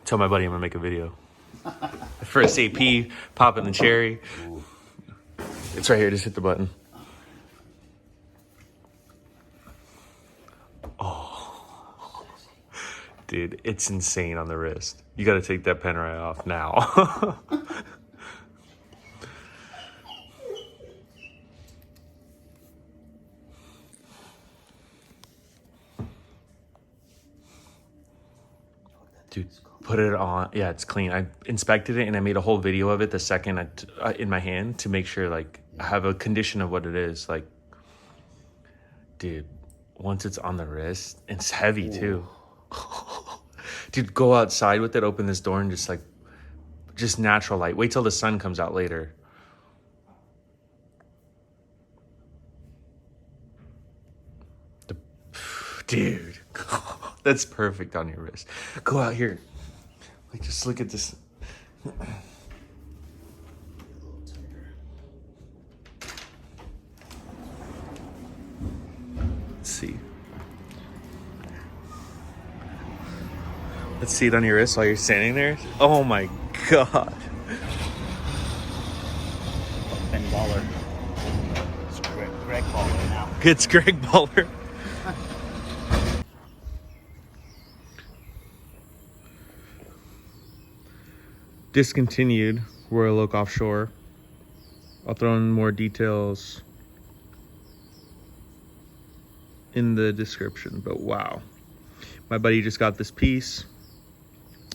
Tell my buddy I'm gonna make a video. First AP, popping the cherry. Ooh. It's right here, just hit the button. Oh. Dude, it's insane on the wrist. You gotta take that pen right off now. Dude, put it on. Yeah, it's clean. I inspected it and I made a whole video of it the second in my hand to make sure, like, I have a condition of what it is. Like, dude, once it's on the wrist, it's heavy too. Dude, go outside with it, open this door and just natural light. Wait till the sun comes out later. Dude, that's perfect on your wrist. Go out here. Like, just look at this. Let's see. Let's see it on your wrist while you're standing there. Oh my God. Ben Baller. It's Greg Baller now. It's Greg Baller. Discontinued Royal Oak Offshore. I'll throw in more details in the description, but wow. My buddy just got this piece.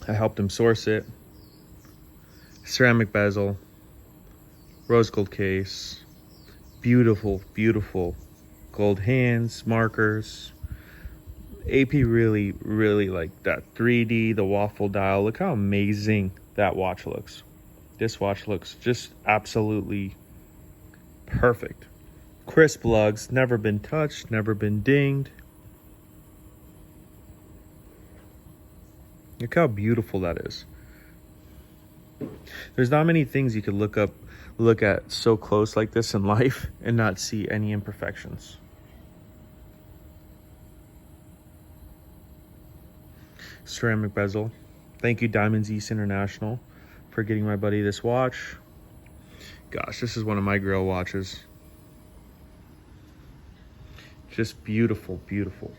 I helped him source it. Ceramic bezel, rose gold case, beautiful, beautiful gold hands, markers. AP really, really like that 3D, the waffle dial. Look how amazing that watch looks. This watch looks just absolutely perfect. Crisp lugs, never been touched, never been dinged. Look how beautiful that is. There's not many things you could look at so close like this in life and not see any imperfections. Ceramic bezel. Thank you, Diamonds East International, for getting my buddy this watch. Gosh, this is one of my grail watches. Just beautiful, beautiful.